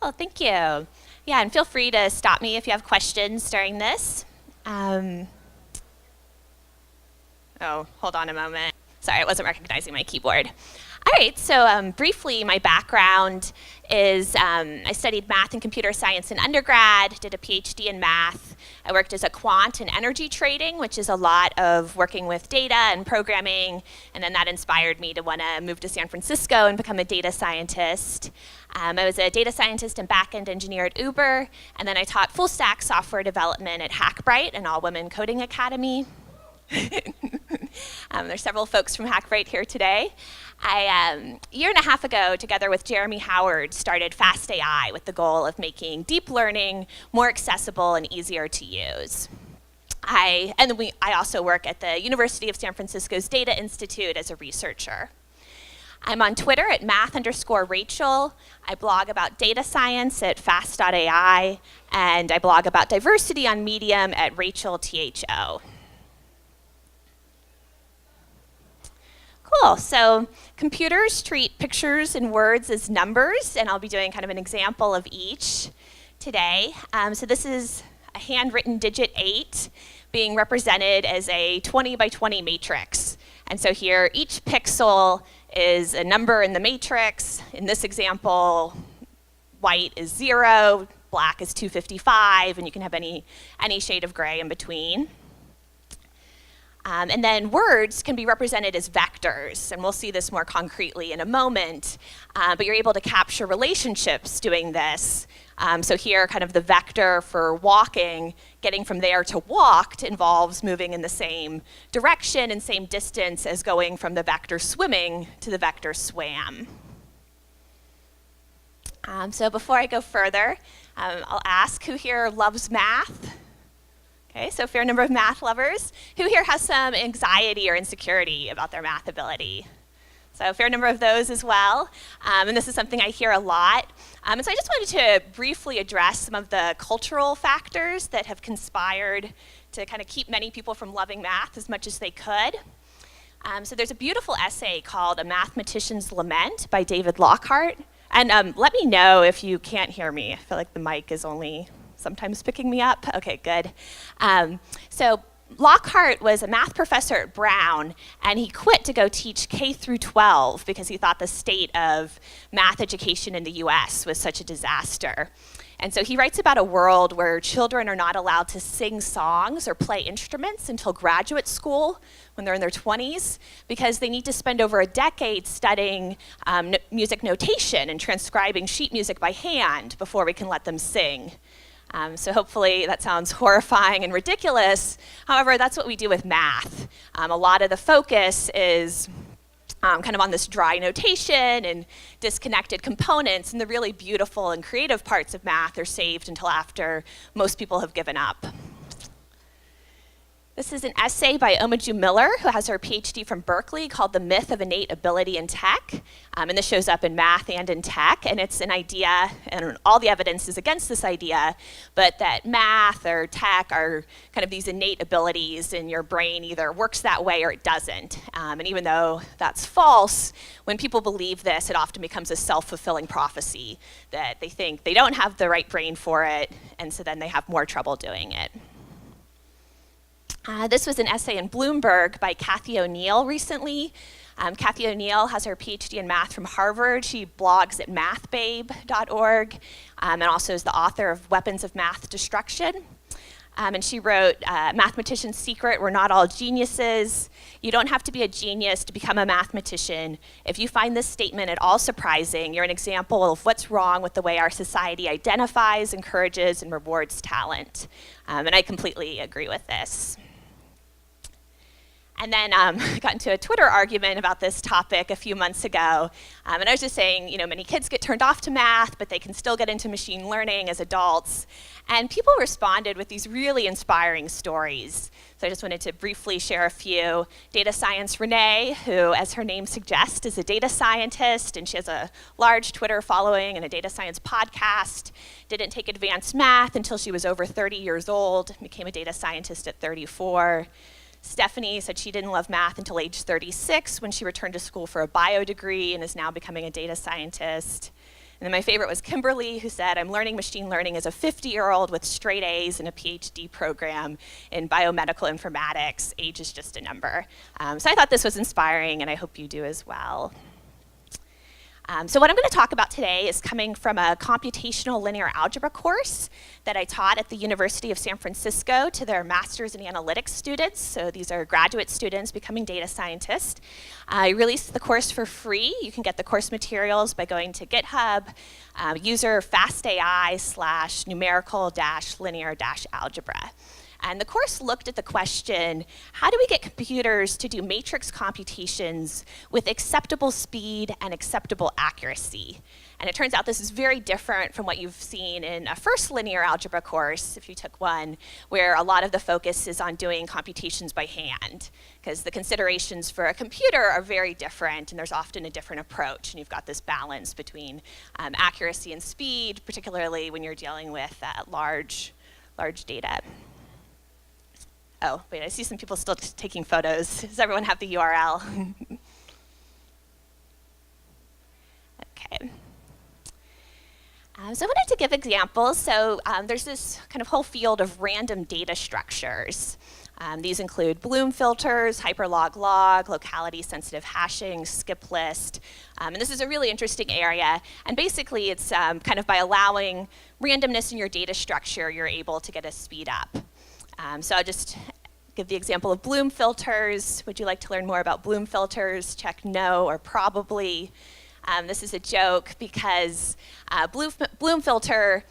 Well, thank you. Yeah, and feel free to stop me if you have questions during this. Oh, hold on a moment. Sorry, I wasn't recognizing my keyboard. All right, so briefly, my background is I studied math and computer science in undergrad, did a PhD in math. I worked as a quant in energy trading, which is a lot of working with data and programming, and then that inspired me to want to move to San Francisco and become a data scientist. I was a data scientist and back-end engineer at Uber, and then I taught full-stack software development at Hackbright, an all-women coding academy. There's several folks from Hackbright here today. A year and a half ago, together with Jeremy Howard, started Fast AI with the goal of making deep learning more accessible and easier to use. I also work at the University of San Francisco's Data Institute as a researcher. I'm on Twitter at math_Rachel. I blog about data science at fast.ai, and I blog about diversity on Medium at RachelTHO. Cool, so computers treat pictures and words as numbers, and I'll be doing kind of an example of each today. So this is a handwritten digit 8 being represented as a 20 by 20 matrix. And so here, each pixel is a number in the matrix. In this example, white is 0, black is 255, and you can have any shade of gray in between. And then words can be represented as vectors, and we'll see this more concretely in a moment, but you're able to capture relationships doing this. So here, kind of the vector for walking, getting from there to walked involves moving in the same direction and same distance as going from the vector swimming to the vector swam. So before I go further, I'll ask who here loves math? Okay, so a fair number of math lovers. Who here has some anxiety or insecurity about their math ability? So a fair number of those as well. And this is something I hear a lot. And so I just wanted to briefly address some of the cultural factors that have conspired to kind of keep many people from loving math as much as they could. So there's a beautiful essay called A Mathematician's Lament by David Lockhart. And let me know if you can't hear me. I feel like the mic is only sometimes picking me up. Okay, good. So Lockhart was a math professor at Brown, and he quit to go teach K through 12 because he thought the state of math education in the US was such a disaster. And so he writes about a world where children are not allowed to sing songs or play instruments until graduate school when they're in their 20s because they need to spend over a decade studying music notation and transcribing sheet music by hand before we can let them sing. So hopefully that sounds horrifying and ridiculous. However, that's what we do with math. A lot of the focus is kind of on this dry notation and disconnected components, and the really beautiful and creative parts of math are saved until after most people have given up. This is an essay by Omaju Miller, who has her PhD from Berkeley, called The Myth of Innate Ability in Tech. And this shows up in math and in tech, and it's an idea, and all the evidence is against this idea, but that math or tech are kind of these innate abilities, and your brain either works that way or it doesn't. And even though that's false, when people believe this, it often becomes a self-fulfilling prophecy that they think they don't have the right brain for it, and so then they have more trouble doing it. This was an essay in Bloomberg by Kathy O'Neill recently. Kathy O'Neill has her PhD in math from Harvard. She blogs at mathbabe.org and also is the author of Weapons of Math Destruction. And she wrote, Mathematician's Secret, We're Not All Geniuses. You don't have to be a genius to become a mathematician. If you find this statement at all surprising, you're an example of what's wrong with the way our society identifies, encourages, and rewards talent. And I completely agree with this. And then I got into a Twitter argument about this topic a few months ago. And I was just saying, many kids get turned off to math, but they can still get into machine learning as adults. And people responded with these really inspiring stories. So I just wanted to briefly share a few. Data Science Renee, who, as her name suggests, is a data scientist, and she has a large Twitter following and a data science podcast. Didn't take advanced math until she was over 30 years old, became a data scientist at 34. Stephanie said she didn't love math until age 36 when she returned to school for a bio degree and is now becoming a data scientist. And then my favorite was Kimberly, who said, I'm learning machine learning as a 50-year-old with straight A's and a PhD program in biomedical informatics. Age is just a number. So I thought this was inspiring, and I hope you do as well. So what I'm going to talk about today is coming from a computational linear algebra course that I taught at the University of San Francisco to their master's in analytics students. So these are graduate students becoming data scientists. I released the course for free. You can get the course materials by going to GitHub, user fastai/numerical-linear-algebra. And the course looked at the question, how do we get computers to do matrix computations with acceptable speed and acceptable accuracy? And it turns out this is very different from what you've seen in a first linear algebra course, if you took one, where a lot of the focus is on doing computations by hand, because the considerations for a computer are very different, and there's often a different approach, and you've got this balance between accuracy and speed, particularly when you're dealing with large data. Oh, wait, I see some people still taking photos. Does everyone have the URL? Okay. So I wanted to give examples. So there's this kind of whole field of random data structures. These include Bloom filters, hyperlog-log, locality-sensitive hashing, skip list. And this is a really interesting area. And basically, it's kind of by allowing randomness in your data structure, you're able to get a speed up. So I'll just give the example of Bloom filters. Would you like to learn more about Bloom filters? Check no or probably. This is a joke because Bloom filter,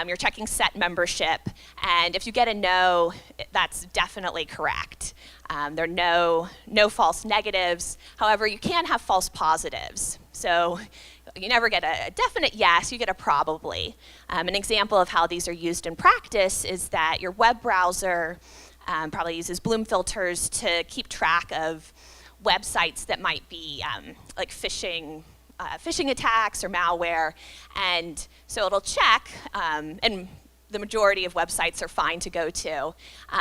you're checking set membership, and if you get a no, that's definitely correct. There are no false negatives. However, you can have false positives. So you never get a definite yes, you get a probably. An example of how these are used in practice is that your web browser probably uses Bloom filters to keep track of websites that might be like phishing attacks or malware. And so it'll check, and the majority of websites are fine to go to.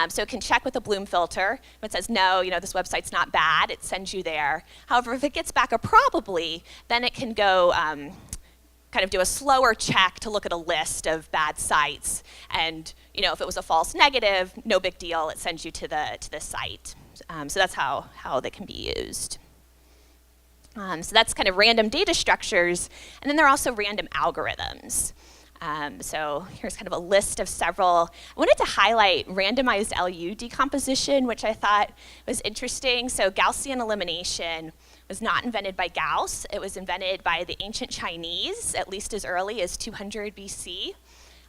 So it can check with a Bloom filter. If it says, no, this website's not bad, it sends you there. However, if it gets back a probably, then it can go kind of do a slower check to look at a list of bad sites. And if it was a false negative, no big deal, it sends you to the site. So that's how they can be used. So that's kind of random data structures. And then there are also random algorithms. So here's kind of a list of several. I wanted to highlight randomized LU decomposition, which I thought was interesting. So Gaussian elimination was not invented by Gauss. It was invented by the ancient Chinese, at least as early as 200 BC.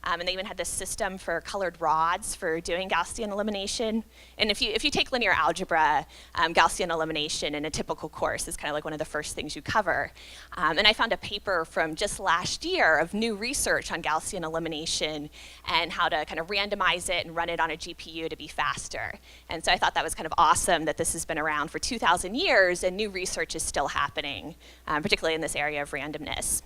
And they even had this system for colored rods for doing Gaussian elimination. And if you take linear algebra, Gaussian elimination in a typical course is kind of like one of the first things you cover. And I found a paper from just last year of new research on Gaussian elimination and how to kind of randomize it and run it on a GPU to be faster. And so I thought that was kind of awesome that this has been around for 2,000 years and new research is still happening, particularly in this area of randomness.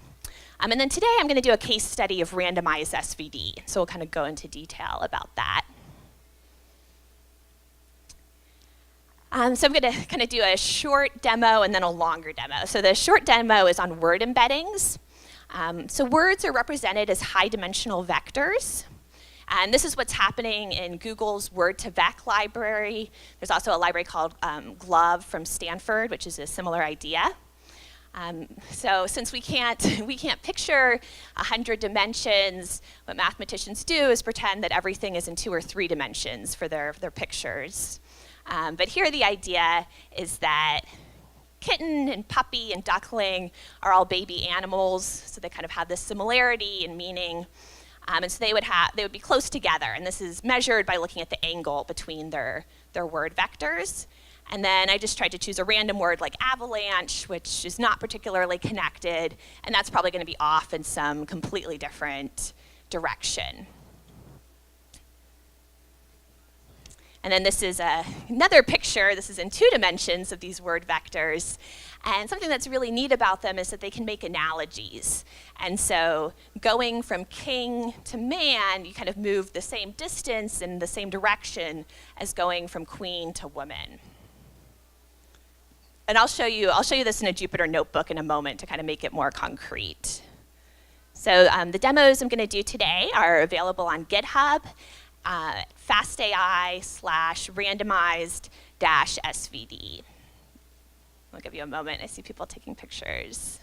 And then today I'm going to do a case study of randomized SVD. So we'll kind of go into detail about that. So I'm going to kind of do a short demo and then a longer demo. So the short demo is on word embeddings. So words are represented as high-dimensional vectors. And this is what's happening in Google's Word2Vec library. There's also a library called GloVe from Stanford, which is a similar idea. So since we can't picture 100 dimensions, what mathematicians do is pretend that everything is in 2 or 3 dimensions for their pictures. But here the idea is that kitten and puppy and duckling are all baby animals, so they kind of have this similarity in meaning. And so they would be close together, and this is measured by looking at the angle between their word vectors. And then I just tried to choose a random word like avalanche, which is not particularly connected, and that's probably going to be off in some completely different direction. And then this is another picture. This is in 2 dimensions of these word vectors. And something that's really neat about them is that they can make analogies. And so going from king to man, you kind of move the same distance in the same direction as going from queen to woman. And I'll show you this in a Jupyter notebook in a moment to kind of make it more concrete. So the demos I'm going to do today are available on GitHub, fastai/randomized SVD. I'll give you a moment. I see people taking pictures.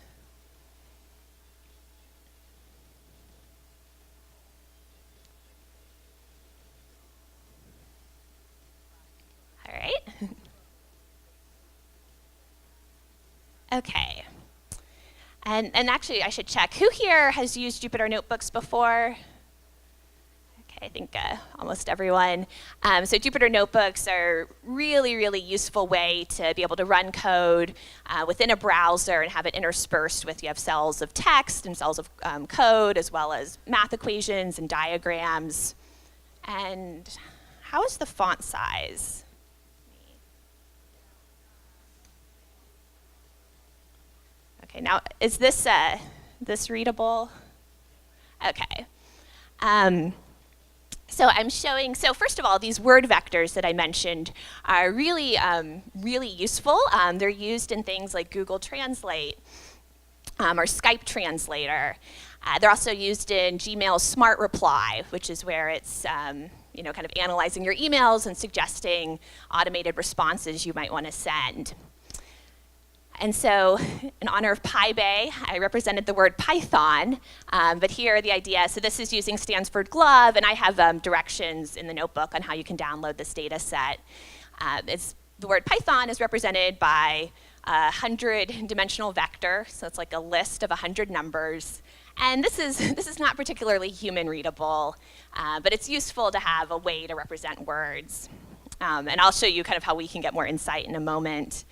All right. Okay. And actually, I should check. Who here has used Jupyter Notebooks before? Okay, I think almost everyone. So Jupyter Notebooks are really, really useful way to be able to run code within a browser and have it interspersed with, you have cells of text and cells of code, as well as math equations and diagrams. And how is the font size? Okay, now is this readable? Okay. So I'm showing, so first of all, these word vectors that I mentioned are really, really useful. They're used in things like Google Translate or Skype Translator. They're also used in Gmail's Smart Reply, which is where it's kind of analyzing your emails and suggesting automated responses you might want to send. And so, in honor of PyBay, I represented the word Python, but here the idea, so this is using Stanford Glove, and I have directions in the notebook on how you can download this data set. The word Python is represented by a 100-dimensional vector, so it's like a list of 100 numbers. And this is not particularly human readable, but it's useful to have a way to represent words. And I'll show you kind of how we can get more insight in a moment.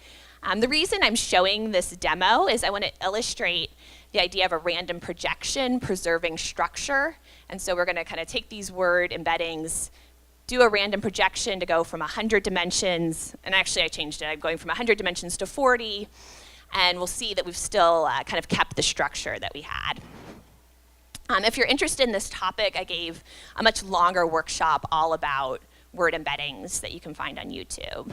The reason I'm showing this demo is I want to illustrate the idea of a random projection preserving structure. And so we're going to kind of take these word embeddings, do a random projection to go from 100 dimensions, and actually I changed it, I'm going from 100 dimensions to 40, and we'll see that we've still kind of kept the structure that we had. If you're interested in this topic, I gave a much longer workshop all about word embeddings that you can find on YouTube.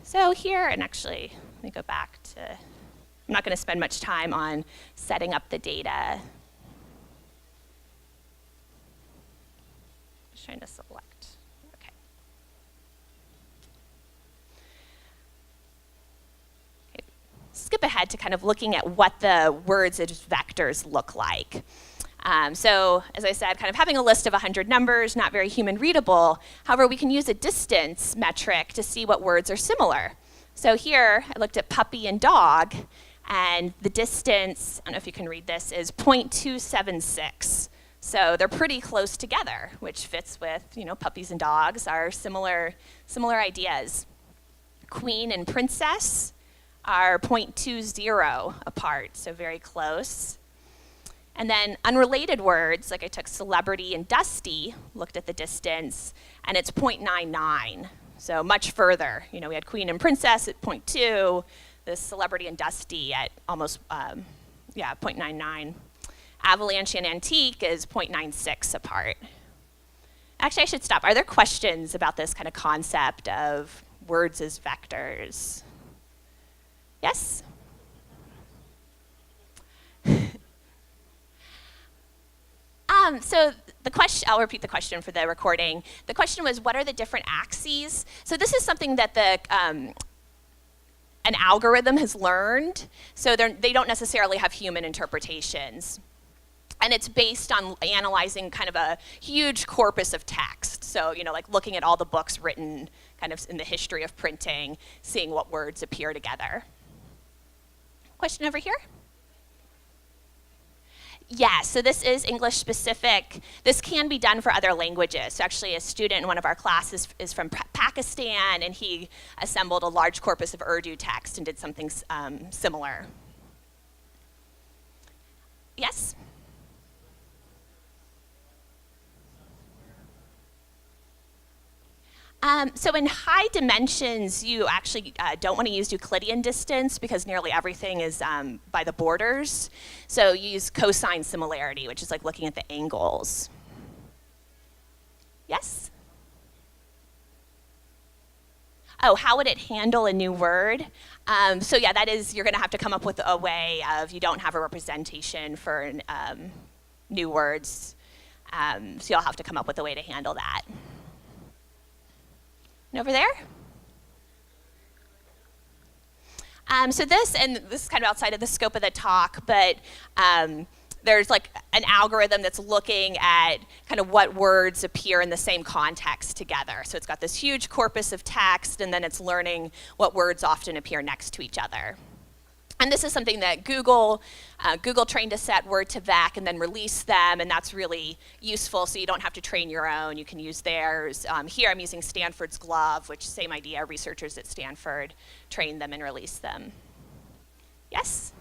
So here, and actually, let me go back to, I'm not going to spend much time on setting up the data. Just trying to select, okay. Skip ahead to kind of looking at what the words as vectors look like. So, as I said, kind of having a list of 100 numbers, not very human readable. However, we can use a distance metric to see what words are similar. So here, I looked at puppy and dog, and the distance, I don't know if you can read this, is 0.276. So they're pretty close together, which fits with, puppies and dogs are similar ideas. Queen and princess are 0.20 apart, so very close. And then unrelated words, like I took celebrity and dusty, looked at the distance, and it's 0.99, so much further. We had queen and princess at 0.2, this celebrity and dusty at almost, 0.99. Avalanche and antique is 0.96 apart. Actually, I should stop. Are there questions about this kind of concept of words as vectors? Yes? So the question, I'll repeat the question for the recording. The question was, what are the different axes? So this is something that an algorithm has learned. So they don't necessarily have human interpretations. And it's based on analyzing kind of a huge corpus of text. So, like looking at all the books written kind of in the history of printing, seeing what words appear together. Question over here? Yeah, so this is English specific. This can be done for other languages. So actually a student in one of our classes is from Pakistan, and he assembled a large corpus of Urdu text and did something similar. Yes? So in high dimensions, you actually don't want to use Euclidean distance because nearly everything is by the borders. So you use cosine similarity, which is like looking at the angles. Yes? Oh, how would it handle a new word? So yeah, that is, you're going to have to come up with a way of, you don't have a representation for new words. So you'll have to come up with a way to handle that. And over there? So this is kind of outside of the scope of the talk, but there's like an algorithm that's looking at kind of what words appear in the same context together. So it's got this huge corpus of text, and then it's learning what words often appear next to each other. And this is something that Google trained a set word to vec and then release them, and that's really useful, so you don't have to train your own. You can use theirs. Here I'm using Stanford's GLOVE, which same idea, researchers at Stanford trained them and released them. Yes?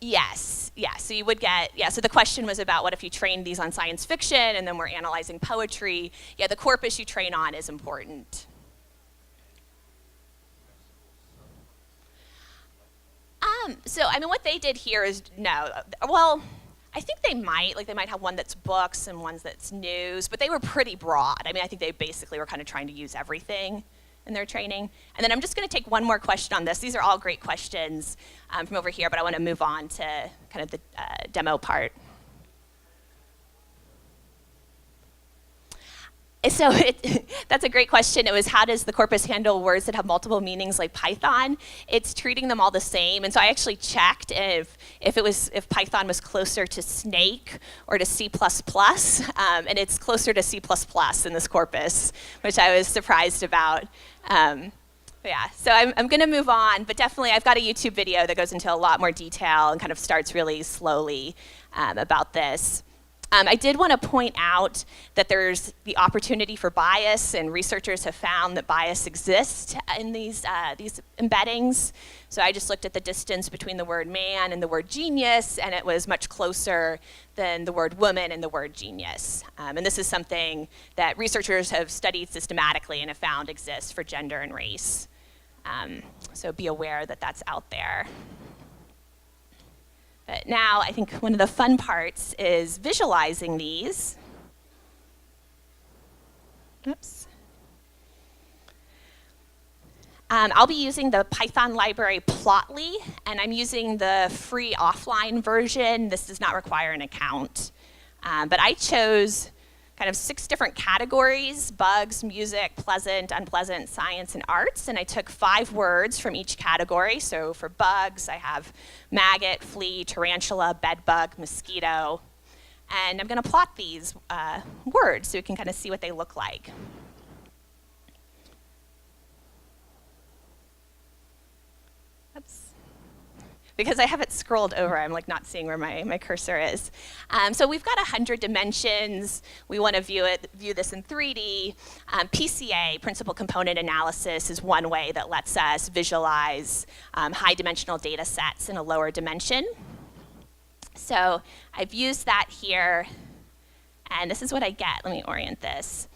Yes, so you would get, so the question was about what if you trained these on science fiction and then we're analyzing poetry. Yeah, the corpus you train on is important. So, I mean, what they did here is, well, I think they might have one that's books and ones that's news, but they were pretty broad. I mean, I think they basically were kind of trying to use everything in their training. And then I'm just going to take one more question on this. These are all great questions from over here, but I want to move on to kind of the demo part. So that's a great question. It was, how does the corpus handle words that have multiple meanings like Python? It's treating them all the same. And so I actually checked if Python was closer to Snake or to C++, and it's closer to C++ in this corpus, which I was surprised about. Yeah, so I'm going to move on, but definitely I've got a YouTube video that goes into a lot more detail and kind of starts really slowly about this. I did want to point out that there's the opportunity for bias, and researchers have found that bias exists in these embeddings. So I just looked at the distance between the word man and the word genius, and it was much closer than the word woman and the word genius. And this is something that researchers have studied systematically and have found exists for gender and race. So be aware that that's out there. But now I think one of the fun parts is visualizing these. Oops. I'll be using the Python library Plotly, and I'm using the free offline version. This does not require an account. But I chose kind of 6 different categories: bugs, music, pleasant, unpleasant, science, and arts. And I took 5 words from each category. So for bugs, I have maggot, flea, tarantula, bedbug, mosquito. And I'm going to plot these words so you can kind of see what they look like. Oops. Because I have it scrolled over, I'm like not seeing where my cursor is. So we've got 100 dimensions. We want to view this in 3D. PCA, principal component analysis, is one way that lets us visualize high dimensional data sets in a lower dimension. So I've used that here, and this is what I get. Let me orient this.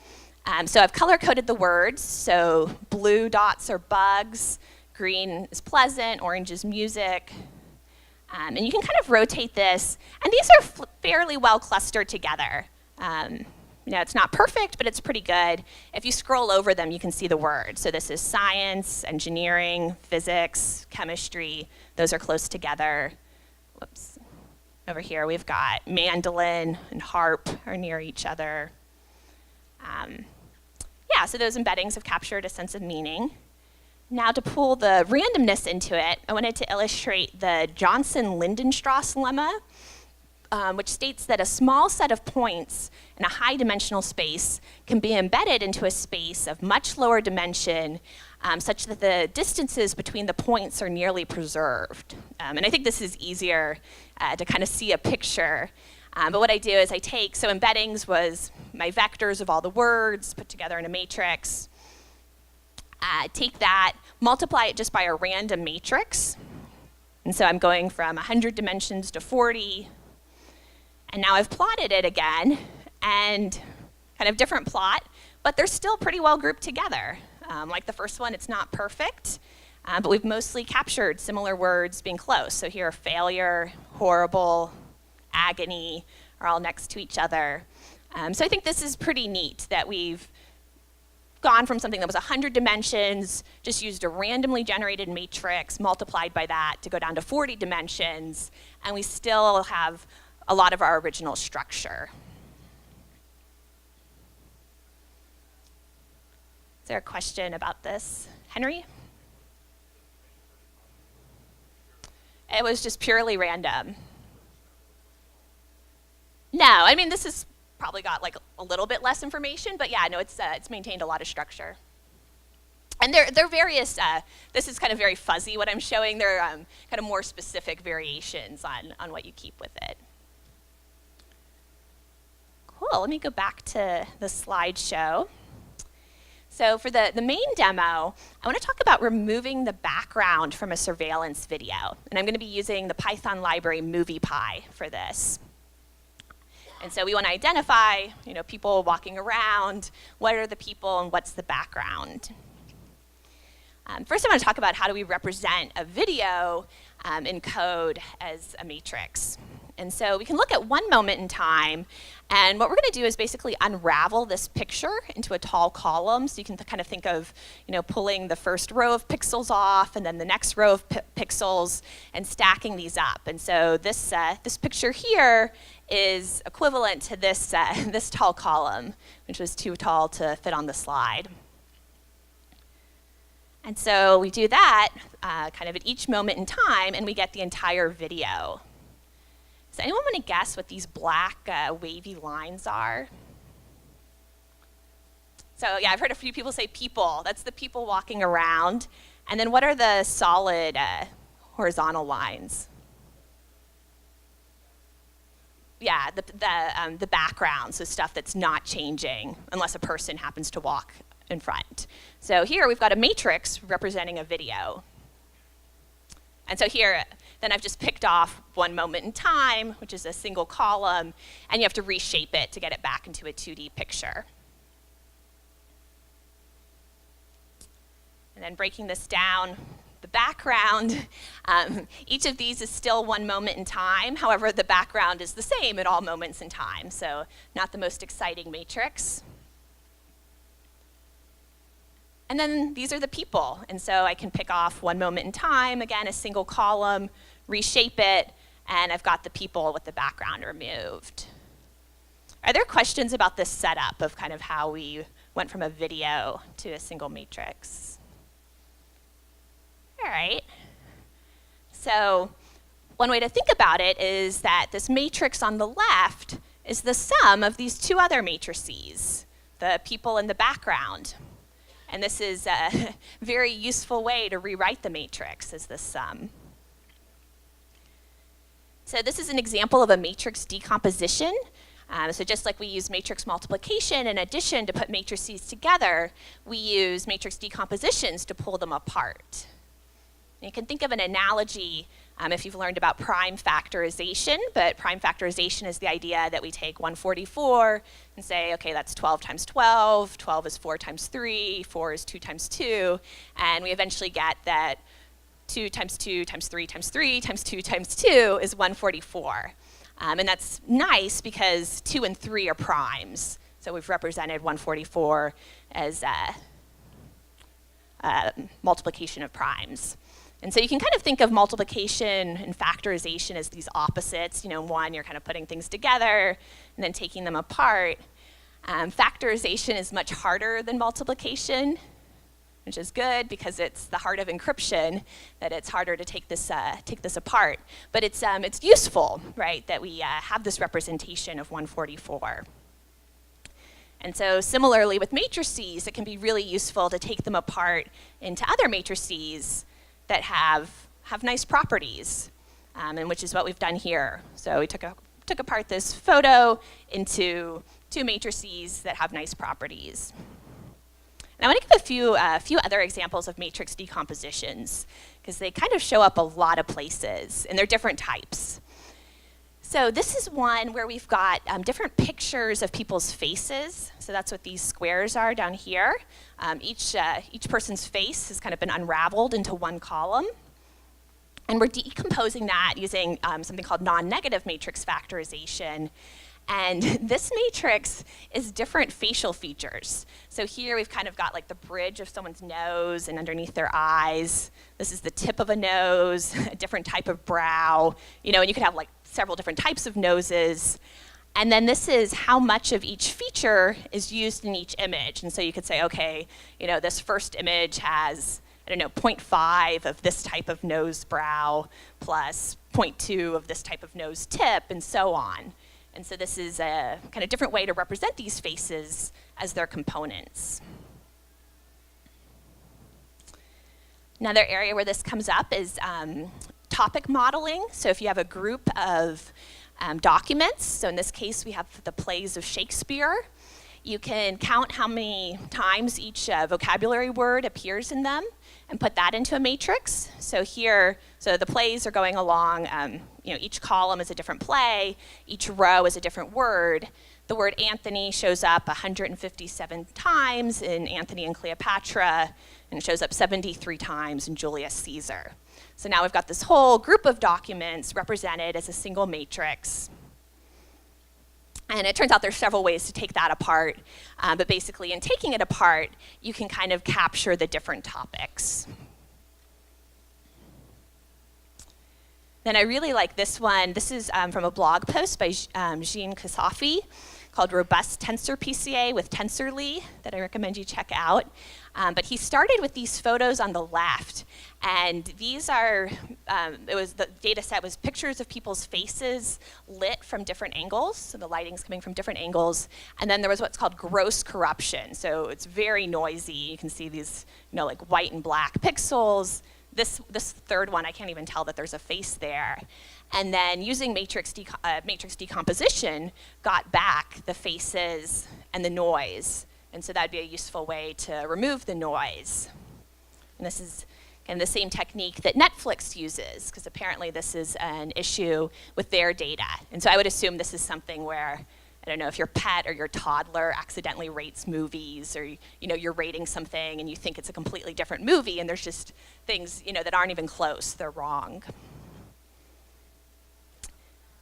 So I've color-coded the words. So blue dots are bugs, green is pleasant, orange is music. And you can kind of rotate this. And these are fairly well clustered together. It's not perfect, but it's pretty good. If you scroll over them, you can see the words. So this is science, engineering, physics, chemistry. Those are close together. Whoops. Over here, we've got mandolin and harp are near each other. So those embeddings have captured a sense of meaning. Now to pull the randomness into it, I wanted to illustrate the Johnson-Lindenstrass lemma, which states that a small set of points in a high dimensional space can be embedded into a space of much lower dimension, such that the distances between the points are nearly preserved. And I think this is easier to kind of see a picture. But what I do is so embeddings was my vectors of all the words put together in a matrix. Take that, multiply it just by a random matrix. And so I'm going from 100 dimensions to 40. And now I've plotted it again, and kind of different plot, but they're still pretty well grouped together. Like the first one, it's not perfect, but we've mostly captured similar words being close. So here are failure, horrible, agony are all next to each other. So I think this is pretty neat that we've gone from something that was 100 dimensions, just used a randomly generated matrix, multiplied by that to go down to 40 dimensions, and we still have a lot of our original structure. Is there a question about this? Henry? It was just purely random. No, I mean, this is probably got like a little bit less information, but yeah, no, it's maintained a lot of structure. And there are various, this is kind of very fuzzy what I'm showing. There are kind of more specific variations on what you keep with it. Cool, let me go back to the slideshow. So for the main demo, I want to talk about removing the background from a surveillance video. And I'm going to be using the Python library MoviePy for this. And so we want to identify, people walking around, what are the people and what's the background. First I want to talk about how do we represent a video in code as a matrix. And so we can look at one moment in time, and what we're going to do is basically unravel this picture into a tall column. So you can kind of think of, pulling the first row of pixels off, and then the next row of pixels, and stacking these up. And so this picture here is equivalent to this this tall column, which was too tall to fit on the slide. And so we do that kind of at each moment in time, and we get the entire video. Does anyone want to guess what these black wavy lines are? So yeah, I've heard a few people say people. That's the people walking around. And then what are the solid horizontal lines? Yeah, the background, so stuff that's not changing unless a person happens to walk in front. So here we've got a matrix representing a video. And so here, then I've just picked off one moment in time, which is a single column, and you have to reshape it to get it back into a 2D picture. And then breaking this down, the background, each of these is still one moment in time. However, the background is the same at all moments in time, so not the most exciting matrix. And then these are the people, and so I can pick off one moment in time, again, a single column, reshape it, and I've got the people with the background removed. Are there questions about this setup of kind of how we went from a video to a single matrix? All right. So one way to think about it is that this matrix on the left is the sum of these two other matrices, the people and the background. And this is a very useful way to rewrite the matrix as this sum. So this is an example of a matrix decomposition. So just like we use matrix multiplication and addition to put matrices together, we use matrix decompositions to pull them apart. And you can think of an analogy if you've learned about prime factorization, but prime factorization is the idea that we take 144 and say, okay, that's 12 times 12, 12 is 4 times 3, 4 is 2 times 2, and we eventually get that 2 times 2 times 3 times 3 times 2 times 2 is 144. And that's nice because 2 and 3 are primes. So we've represented 144 as multiplication of primes. And so you can kind of think of multiplication and factorization as these opposites. One, you're kind of putting things together and then taking them apart. Factorization is much harder than multiplication, which is good because it's the heart of encryption, that it's harder to take this apart. But it's useful, right, that we have this representation of 144. And so similarly with matrices, it can be really useful to take them apart into other matrices that have nice properties, and which is what we've done here. So we took apart this photo into two matrices that have nice properties. And I want to give a few other examples of matrix decompositions, because they kind of show up a lot of places, and they're different types. So this is one where we've got different pictures of people's faces. So that's what these squares are down here. Each person's face has kind of been unraveled into one column. And we're decomposing that using something called non-negative matrix factorization. And this matrix is different facial features. So here we've kind of got like the bridge of someone's nose and underneath their eyes. This is the tip of a nose, a different type of brow. You know, and you could have like several different types of noses. And then this is how much of each feature is used in each image. And so you could say, okay, you know, this first image has, I don't know, 0.5 of this type of nose brow plus 0.2 of this type of nose tip, and so on. And so this is a kind of different way to represent these faces as their components. Another area where this comes up is topic modeling. So if you have a group of documents, so in this case we have the plays of Shakespeare, you can count how many times each vocabulary word appears in them and put that into a matrix. So here, so the plays are going along, you know, each column is a different play, each row is a different word. The word Anthony shows up 157 times in Anthony and Cleopatra, and it shows up 73 times in Julius Caesar. So now we've got this whole group of documents represented as a single matrix. And it turns out there's several ways to take that apart, but basically in taking it apart, you can kind of capture the different topics. Then I really like this one. This is from a blog post by Jean Kasafi called Robust Tensor PCA with TensorLee that I recommend you check out. But he started with these photos on the left, and these are, the data set was pictures of people's faces lit from different angles, so the lighting's coming from different angles, and then there was what's called gross corruption, so it's very noisy. You can see these, you know, like white and black pixels. This third one, I can't even tell that there's a face there. And then using matrix decomposition, got back the faces and the noise. And so that'd be a useful way to remove the noise. And this is kind of the same technique that Netflix uses, because apparently this is an issue with their data. And so I would assume this is something where, I don't know, if your pet or your toddler accidentally rates movies, or you know, you're rating something and you think it's a completely different movie, and there's just things, you know, that aren't even close, they're wrong.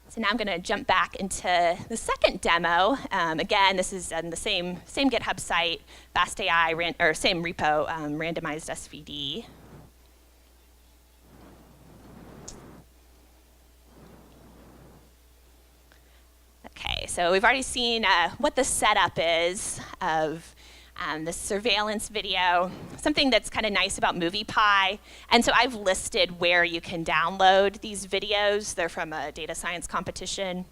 So now I'm going to jump back into the second demo. Again, this is on the same GitHub site, FastAI, or same repo, Randomized SVD. Okay, so we've already seen what the setup is of this surveillance video, something that's kind of nice about MoviePy. And so I've listed where you can download these videos. They're from a data science competition.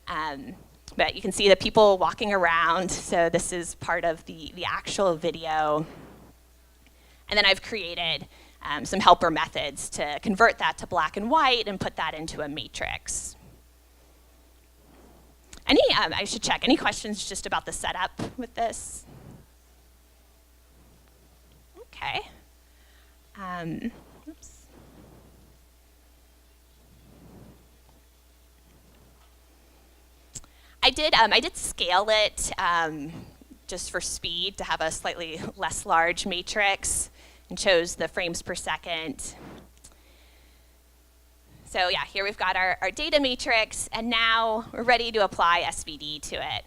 But you can see the people walking around. So this is part of the actual video. And then I've created some helper methods to convert that to black and white and put that into a matrix. I should check, any questions just about the setup with this? Okay. Oops. I did scale it just for speed to have a slightly less large matrix, and chose the frames per second. So yeah, here we've got our data matrix, and now we're ready to apply SVD to it.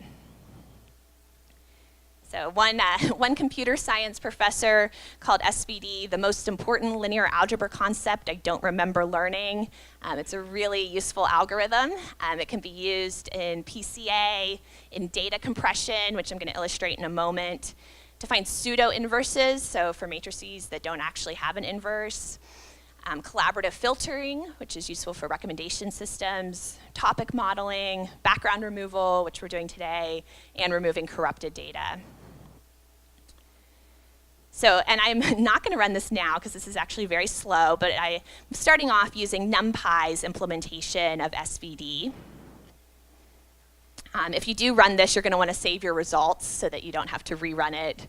So one computer science professor called SVD the most important linear algebra concept I don't remember learning. It's a really useful algorithm. It can be used in PCA, in data compression, which I'm going to illustrate in a moment, to find pseudo-inverses, so for matrices that don't actually have an inverse. Collaborative filtering, which is useful for recommendation systems, topic modeling, background removal, which we're doing today, and removing corrupted data. So, and I'm not going to run this now because this is actually very slow, but I'm starting off using NumPy's implementation of SVD. If you do run this, you're going to want to save your results so that you don't have to rerun it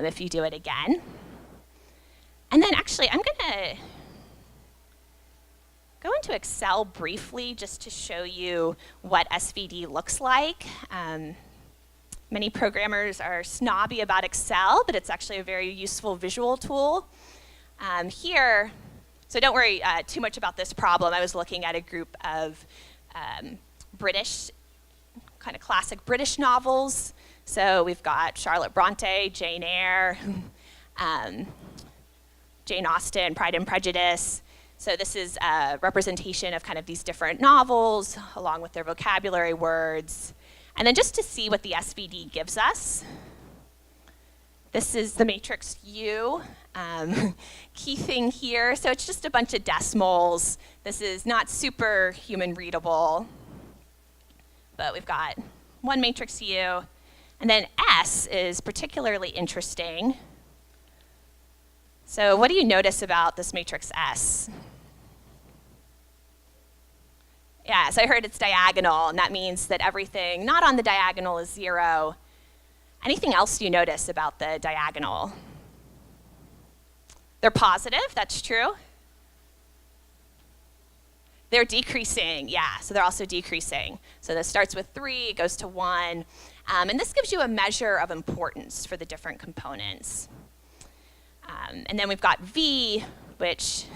if you do it again. And then actually, I'm going to go into Excel briefly just to show you what SVD looks like. Many programmers are snobby about Excel, but it's actually a very useful visual tool. Here, So don't worry too much about this problem. I was looking at a group of British, kind of classic British novels. So we've got Charlotte Bronte, Jane Eyre, Jane Austen, Pride and Prejudice. So this is a representation of kind of these different novels, along with their vocabulary words. And then just to see what the SVD gives us, this is the matrix U. Key thing here, so it's just a bunch of decimals. This is not super human readable, but we've got one matrix U. And then S is particularly interesting. So what do you notice about this matrix S? Yeah, so I heard it's diagonal, and that means that everything not on the diagonal is 0. Anything else you notice about the diagonal? They're positive, that's true. They're decreasing, yeah, so they're also decreasing. So this starts with 3, it goes to 1. And this gives you a measure of importance for the different components. And then we've got V, which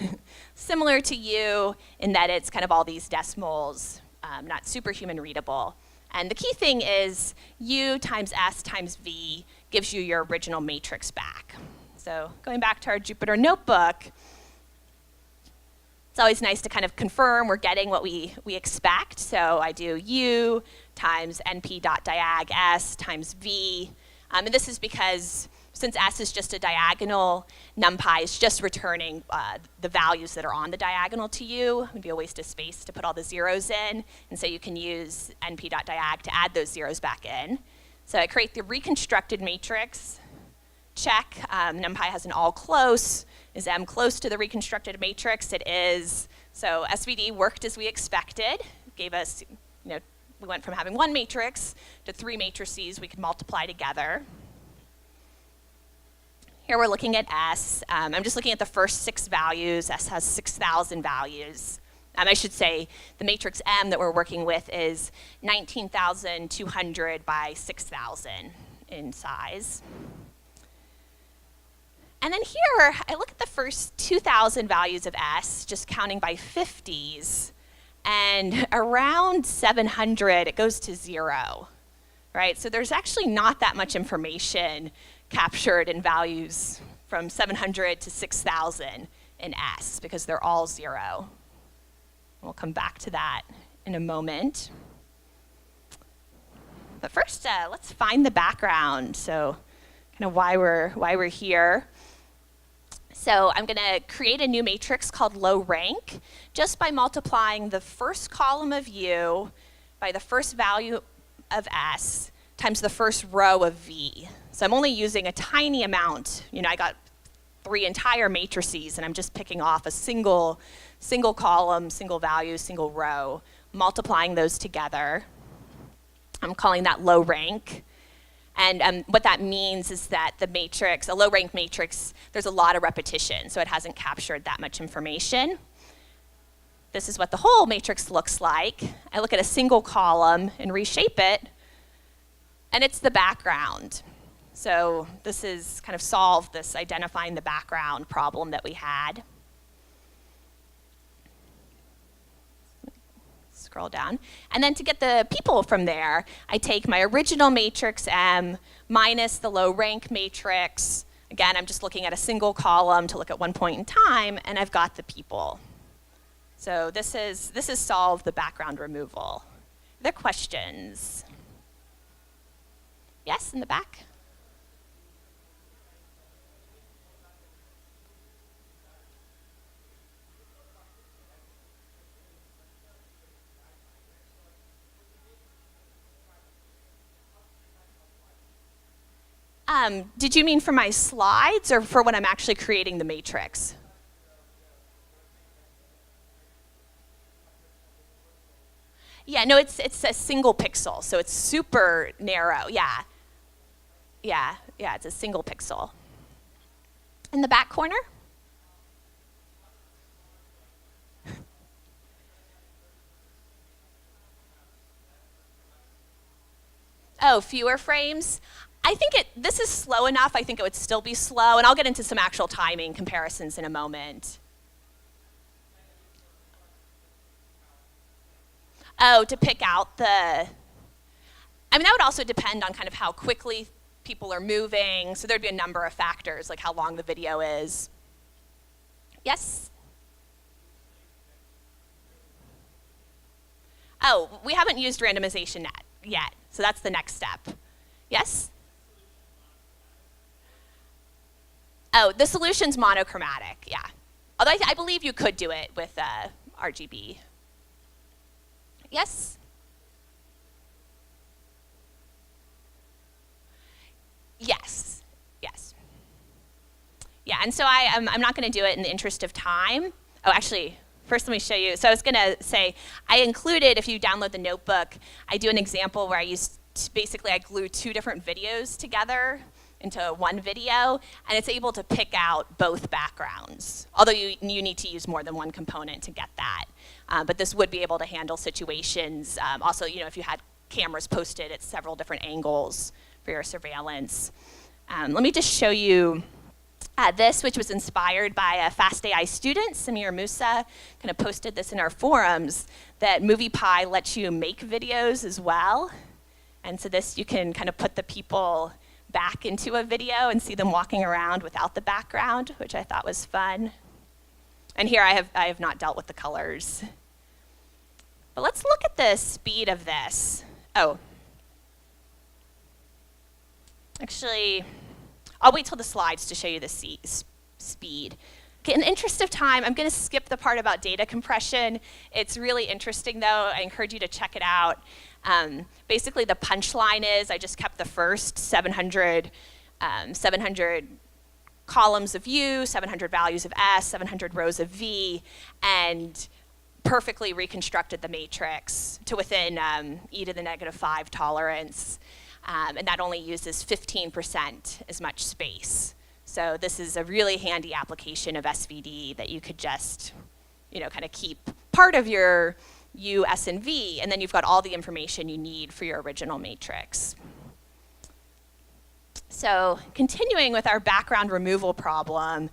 similar to U in that it's kind of all these decimals, not superhuman readable. And the key thing is U times S times V gives you your original matrix back. So going back to our Jupyter notebook, it's always nice to kind of confirm we're getting what we expect. So I do U times np.diag S times V. And this is because since S is just a diagonal, NumPy is just returning the values that are on the diagonal to U. It would be a waste of space to put all the zeros in. And so you can use np.diag to add those zeros back in. So I create the reconstructed matrix. Check, NumPy has an all close. Is M close to the reconstructed matrix? It is. So SVD worked as we expected. Gave us, we went from having one matrix to 3 matrices we could multiply together. Here we're looking at S. I'm just looking at the first 6 values. S has 6,000 values. I should say the matrix M that we're working with is 19,200 by 6,000 in size. And then here, I look at the first 2,000 values of S, just counting by 50s, and around 700, it goes to 0, right? So there's actually not that much information captured in values from 700 to 6,000 in S, because they're all 0. We'll come back to that in a moment. But first, let's find the background, so kind of why we're here. So I'm going to create a new matrix called low rank just by multiplying the first column of U by the first value of S times the first row of V. So I'm only using a tiny amount. I got 3 entire matrices, and I'm just picking off a single column, single value, single row, multiplying those together. I'm calling that low rank. And what that means is that the matrix, a low-rank matrix, there's a lot of repetition, so it hasn't captured that much information. This is what the whole matrix looks like. I look at a single column and reshape it, and it's the background. So this is kind of solved this identifying the background problem that we had. Scroll down. And then to get the people from there, I take my original matrix M minus the low rank matrix. Again, I'm just looking at a single column to look at one point in time, and I've got the people. So this is solved the background removal. Are there questions? Yes, in the back? Did you mean for my slides or for when I'm actually creating the matrix? Yeah, no, it's a single pixel, so it's super narrow. Yeah, it's a single pixel. In the back corner? Oh, fewer frames? I think this is slow enough. I think it would still be slow, and I'll get into some actual timing comparisons in a moment. Oh, to pick out the, I mean, that would also depend on kind of how quickly people are moving. So there'd be a number of factors, like how long the video is. Yes? Oh, we haven't used randomization yet, so that's the next step. Yes? Oh, the solution's monochromatic, yeah. Although I believe you could do it with RGB. Yes? Yes, yes. Yeah, and so I'm not going to do it in the interest of time. Oh, actually, first let me show you. So I was going to say, I included, if you download the notebook, I do an example where I glue 2 different videos together into one video, and it's able to pick out both backgrounds. Although you need to use more than one component to get that. But this would be able to handle situations. Also, if you had cameras posted at several different angles for your surveillance. Let me just show you this, which was inspired by a Fast AI student, Samir Musa, kind of posted this in our forums, that MoviePy lets you make videos as well. And so this, you can kind of put the people back into a video and see them walking around without the background, which I thought was fun. And here I have not dealt with the colors. But let's look at the speed of this. Oh. Actually, I'll wait till the slides to show you the speed. Okay, in the interest of time, I'm going to skip the part about data compression. It's really interesting, though. I encourage you to check it out. Basically, the punchline is I just kept the first 700 columns of U, 700 values of S, 700 rows of V, and perfectly reconstructed the matrix to within e to the -5 tolerance. And that only uses 15% as much space. So this is a really handy application of SVD that you could just, kind of keep part of your U, S, and V, and then you've got all the information you need for your original matrix. So continuing with our background removal problem,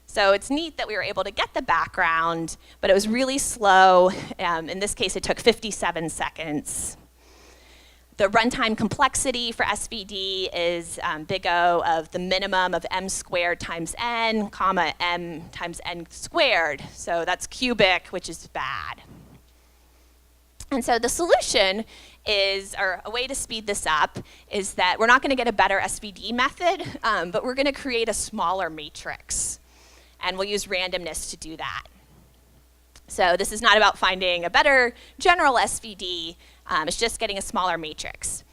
so it's neat that we were able to get the background, but it was really slow. In this case, it took 57 seconds. The runtime complexity for SVD is big O of the minimum of m squared times n, comma, m times n squared. So that's cubic, which is bad. And so the solution is, or a way to speed this up, is that we're not going to get a better SVD method, but we're going to create a smaller matrix. And we'll use randomness to do that. So this is not about finding a better general SVD. It's just getting a smaller matrix.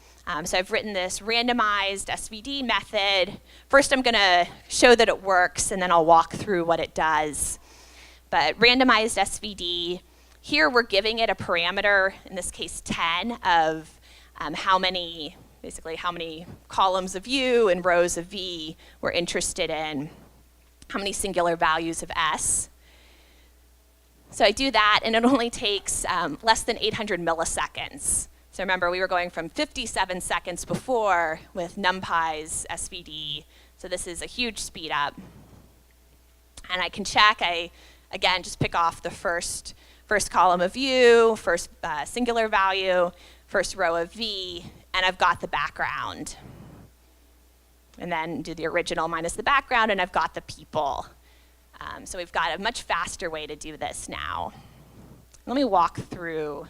So I've written this randomized SVD method. First, I'm going to show that it works, and then I'll walk through what it does. But randomized SVD, here we're giving it a parameter, in this case 10, of how many columns of U and rows of V we're interested in, how many singular values of S. So I do that, and it only takes less than 800 milliseconds. So remember, we were going from 57 seconds before with NumPy's SVD. So this is a huge speed up. And I can check, again, just pick off the first column of U, first singular value, first row of V, and I've got the background. And then do the original minus the background, and I've got the people. So we've got a much faster way to do this now. Let me walk through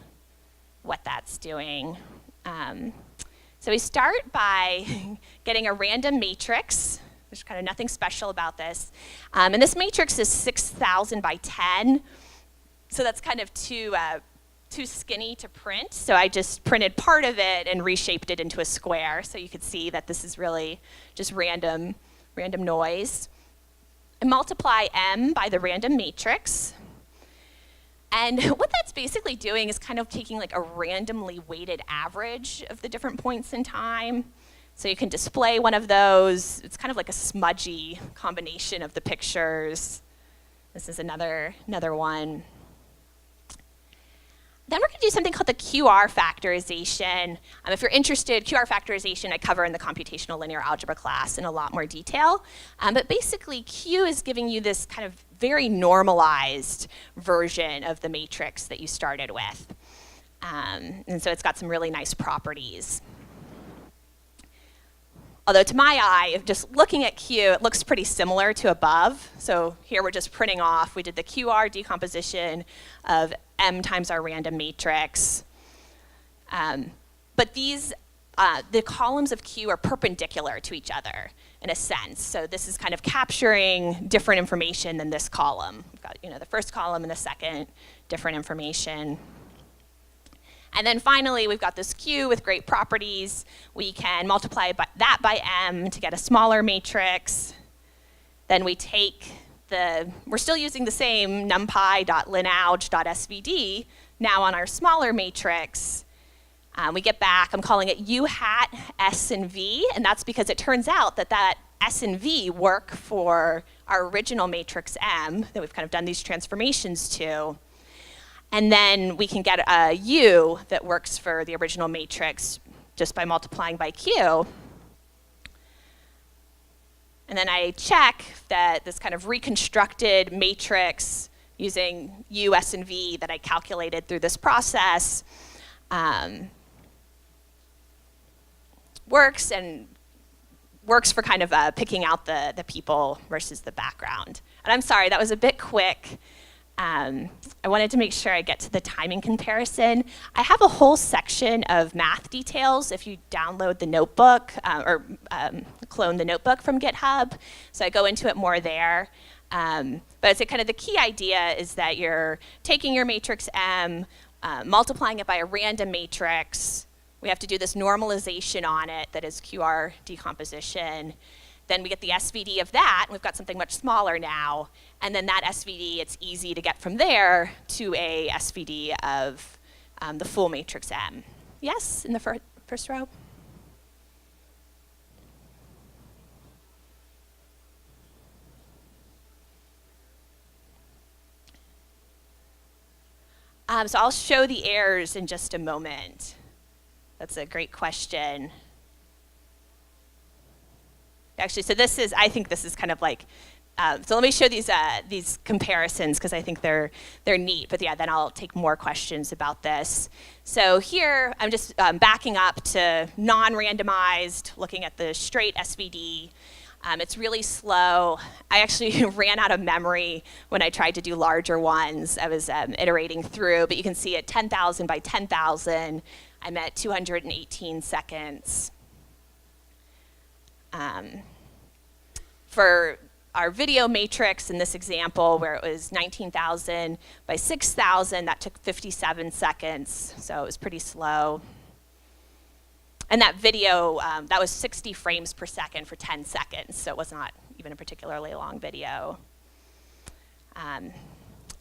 what that's doing. So we start by getting a random matrix. There's kind of nothing special about this. And this matrix is 6,000 by 10. So that's kind of too skinny to print. So I just printed part of it and reshaped it into a square. So you could see that this is really just random noise. I multiply M by the random matrix. And what that's basically doing is kind of taking like a randomly weighted average of the different points in time. So you can display one of those. It's kind of like a smudgy combination of the pictures. This is another one. Then we're going to do something called the QR factorization. If you're interested, QR factorization I cover in the computational linear algebra class in a lot more detail. But basically, Q is giving you this kind of very normalized version of the matrix that you started with. And so it's got some really nice properties. Although to my eye, just looking at Q, it looks pretty similar to above. So here we're just printing off. We did the QR decomposition of M times our random matrix. But these, the columns of Q are perpendicular to each other in a sense. So this is kind of capturing different information than this column. We've got, the first column and the second, different information. And then finally, we've got this Q with great properties. We can multiply that by M to get a smaller matrix. Then we take we're still using the same numpy.linalg.svd now on our smaller matrix. We get back, I'm calling it U hat S and V, and that's because it turns out that S and V work for our original matrix M that we've kind of done these transformations to. And then we can get a U that works for the original matrix just by multiplying by Q. And then I check that this kind of reconstructed matrix using U, S, and V that I calculated through this process works for kind of picking out the people versus the background. And I'm sorry, that was a bit quick. I wanted to make sure I get to the timing comparison. I have a whole section of math details if you download the notebook or clone the notebook from GitHub. So I go into it more there. But it's kind of the key idea is that you're taking your matrix M, multiplying it by a random matrix. We have to do this normalization on it that is QR decomposition. Then we get the SVD of that, and we've got something much smaller now. And then that SVD, it's easy to get from there to a SVD of the full matrix M. Yes, in the first row? So I'll show the errors in just a moment. That's a great question. Actually, so I think this is kind of like, so let me show these comparisons because I think they're neat. But yeah, then I'll take more questions about this. So here, I'm just backing up to non-randomized, looking at the straight SVD. It's really slow. I actually ran out of memory when I tried to do larger ones. I was iterating through, but you can see at 10,000 by 10,000, I'm at 218 seconds. For our video matrix in this example, where it was 19,000 by 6,000, that took 57 seconds, so it was pretty slow. And that video, that was 60 frames per second for 10 seconds, so it was not even a particularly long video.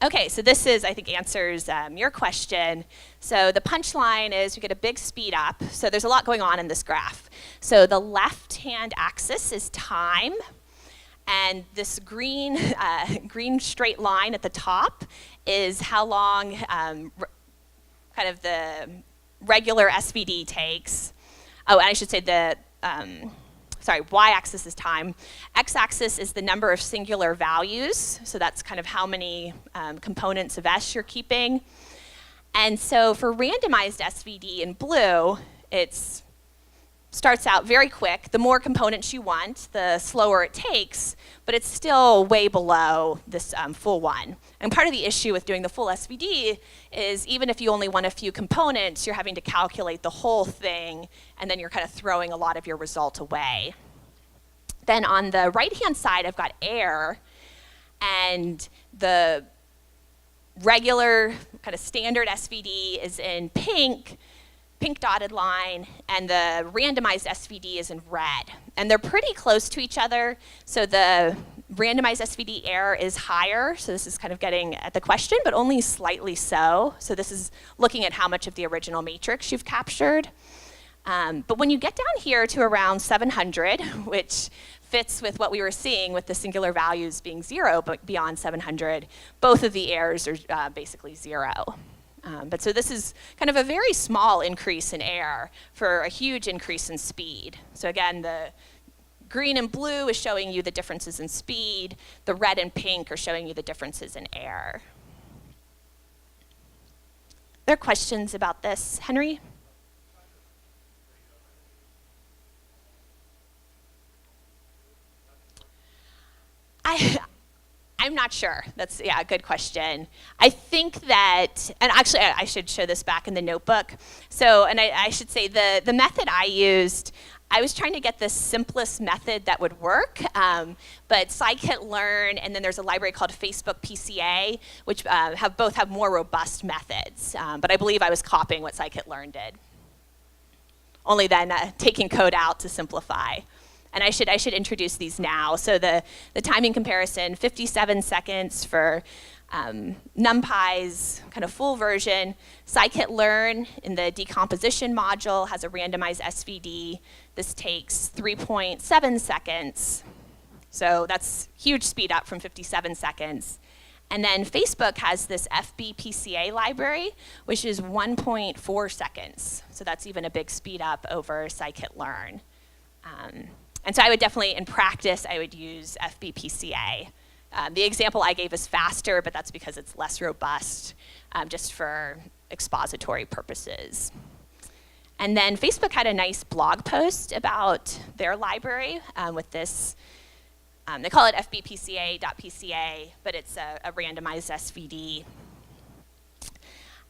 Okay, so this I think, answers your question. So the punchline is we get a big speed up. So there's a lot going on in this graph. So the left-hand axis is time, and this green straight line at the top is how long kind of the regular SVD takes. Oh, and I should say y-axis is time. X-axis is the number of singular values. So that's kind of how many components of S you're keeping. And so for randomized SVD in blue, it starts out very quick. The more components you want, the slower it takes, but it's still way below this full one. And part of the issue with doing the full SVD is even if you only want a few components, you're having to calculate the whole thing, and then you're kind of throwing a lot of your result away. Then on the right-hand side, I've got air, and the regular kind of standard SVD is in pink dotted line, and the randomized SVD is in red. And they're pretty close to each other, so the randomized SVD error is higher, so this is kind of getting at the question, but only slightly so. So this is looking at how much of the original matrix you've captured. But when you get down here to around 700, which fits with what we were seeing with the singular values being 0, but beyond 700, both of the errors are basically 0. But so this is kind of a very small increase in error for a huge increase in speed. So again, the green and blue is showing you the differences in speed. The red and pink are showing you the differences in error. there are questions about this. Henry? I'm not sure. That's, yeah, a good question. I think that, and actually I should show this back in the notebook. So, and I should say the method I used, I was trying to get the simplest method that would work, but scikit-learn, and then there's a library called Facebook PCA, which both have more robust methods. But I believe I was copying what scikit-learn did, only then taking code out to simplify. And I should introduce these now. So the timing comparison, 57 seconds for NumPy's kind of full version. Scikit-learn in the decomposition module has a randomized SVD. This takes 3.7 seconds. So that's huge speed up from 57 seconds. And then Facebook has this FBPCA library, which is 1.4 seconds. So that's even a big speed up over scikit-learn. And so I would definitely, in practice, I would use FBPCA. The example I gave is faster, but that's because it's less robust, just for expository purposes. And then Facebook had a nice blog post about their library with this. They call it fbpca.pca, but it's a randomized SVD.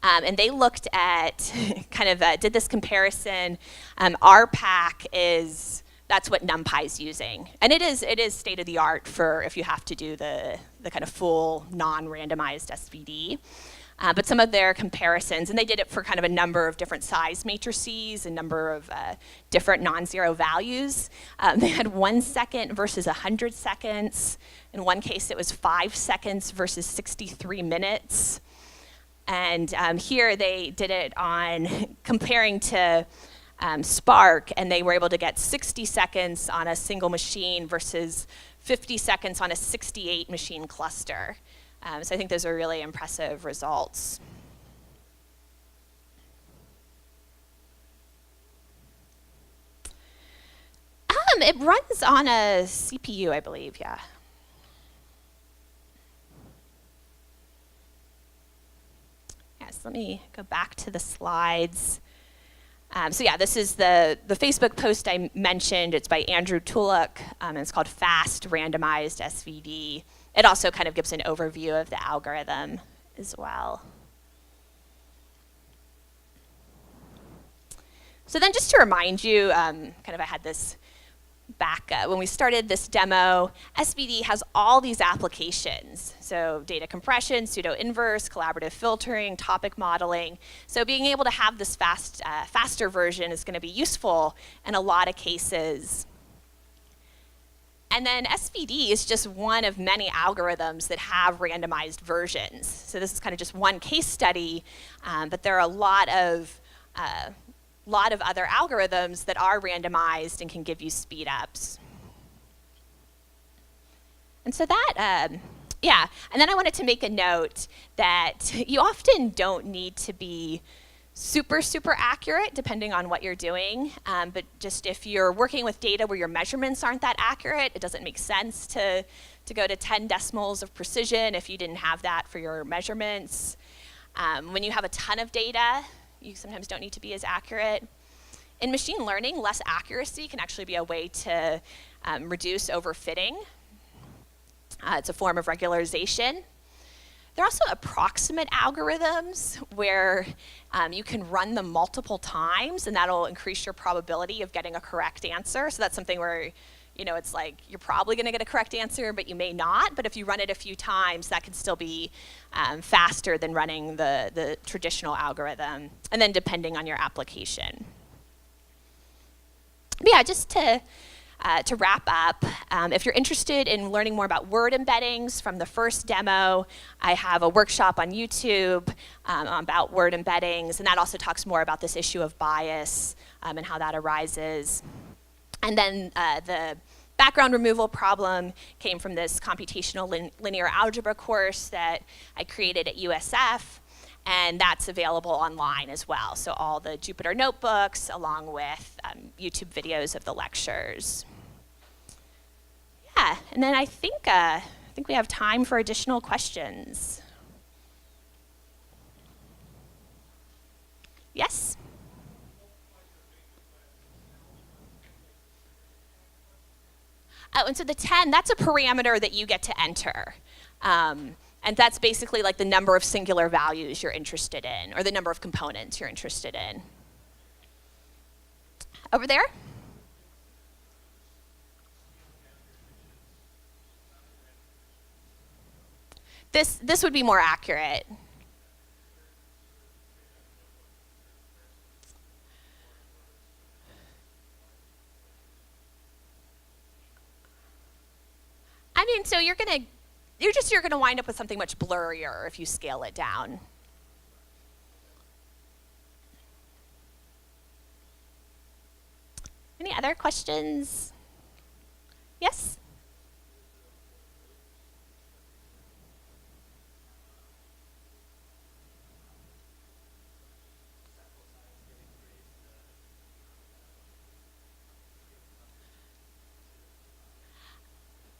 And they looked at, kind of did this comparison. RPAC is, that's what NumPy is using. And it is state of the art for if you have to do the kind of full non-randomized SVD. But some of their comparisons, and they did it for kind of a number of different size matrices, a number of different non-zero values. They had 1 second versus 100 seconds. In one case, it was 5 seconds versus 63 minutes. And here they did it on comparing to Spark, and they were able to get 60 seconds on a single machine versus 50 seconds on a 68 machine cluster. So I think those are really impressive results. It runs on a CPU, I believe, yeah. Yes, let me go back to the slides. So yeah, this is the Facebook post I mentioned. It's by Andrew Tulloch, and it's called Fast Randomized SVD. It also kind of gives an overview of the algorithm as well. So then just to remind you, kind of I had this back when we started this demo, SVD has all these applications. So data compression, pseudo-inverse, collaborative filtering, topic modeling. So being able to have this faster version is going to be useful in a lot of cases. And then SVD is just one of many algorithms that have randomized versions. So this is kind of just one case study, but there are a lot of other algorithms that are randomized and can give you speed ups. And so that, yeah, and then I wanted to make a note that you often don't need to be super accurate depending on what you're doing, but just if you're working with data where your measurements aren't that accurate, it doesn't make sense to go to 10 decimals of precision if you didn't have that for your measurements. When you have a ton of data, you sometimes don't need to be as accurate. In machine learning, less accuracy can actually be a way to reduce overfitting. It's a form of regularization. There are also approximate algorithms where you can run them multiple times, and that'll increase your probability of getting a correct answer. So that's something where, you know, it's like you're probably going to get a correct answer, but you may not. But if you run it a few times, that can still be faster than running the traditional algorithm, and then depending on your application. But yeah, just to wrap up, if you're interested in learning more about word embeddings from the first demo, I have a workshop on YouTube about word embeddings, and that also talks more about this issue of bias and how that arises. And then the background removal problem came from this computational linear algebra course that I created at USF, and that's available online as well. So all the Jupyter notebooks along with YouTube videos of the lectures. Yeah, and then I think we have time for additional questions. Yes? Oh, and so the 10, that's a parameter that you get to enter. And that's basically like the number of singular values you're interested in, or the number of components you're interested in. Over there? This would be more accurate. I mean, so you're gonna wind up with something much blurrier if you scale it down. Any other questions? Yes?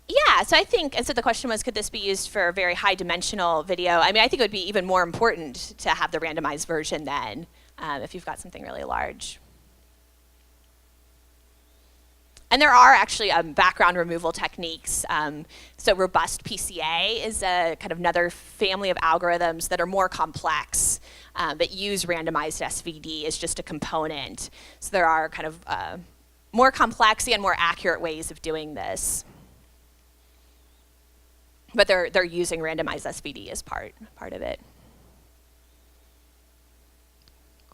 Yeah, so I think, and so the question was, could this be used for very high dimensional video? I mean, I think it would be even more important to have the randomized version then, if you've got something really large. And there are actually background removal techniques. So robust PCA is a kind of another family of algorithms that are more complex, that use randomized SVD as just a component. So there are kind of more complex and more accurate ways of doing this. But they're using randomized SVD as part of it.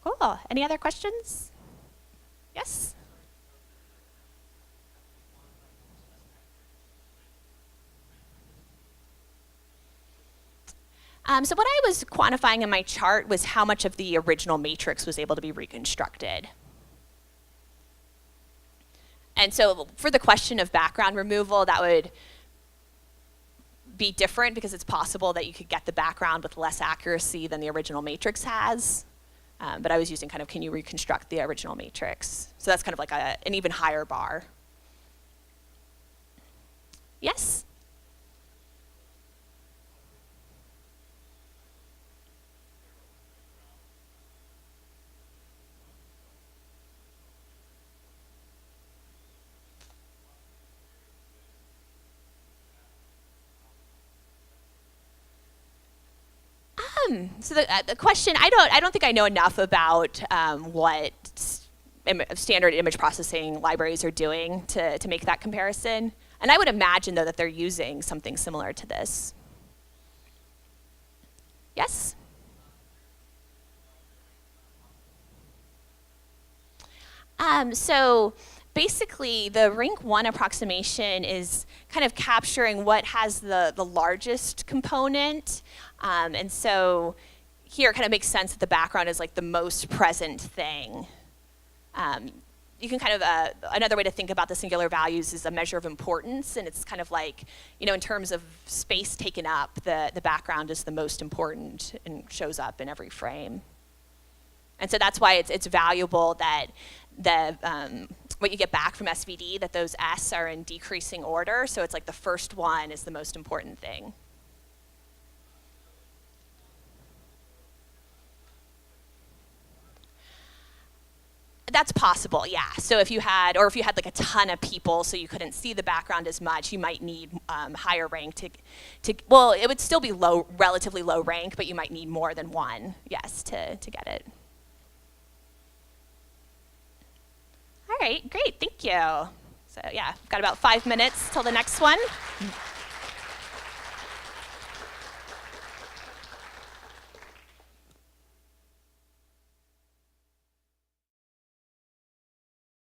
Cool. Any other questions? Yes? So what I was quantifying in my chart was how much of the original matrix was able to be reconstructed. And so for the question of background removal, that would be different because it's possible that you could get the background with less accuracy than the original matrix has. But I was using kind of, can you reconstruct the original matrix? So that's kind of like an even higher bar. Yes? So the question, I don't think I know enough about what standard image processing libraries are doing to make that comparison. And I would imagine, though, that they're using something similar to this. Yes? So basically, the rank 1 approximation is kind of capturing what has the largest component. And so here it kind of makes sense that the background is like the most present thing. You can kind of, another way to think about the singular values is a measure of importance, and it's kind of like, you know, in terms of space taken up, the background is the most important and shows up in every frame. And so that's why it's valuable that what you get back from SVD, that those S are in decreasing order, so it's like the first one is the most important thing. That's possible, yeah. So if you had like a ton of people, so you couldn't see the background as much, you might need higher rank well, it would still be relatively low rank, but you might need more than one, yes, to get it. All right, great, thank you. So yeah, we've got about 5 minutes till the next one.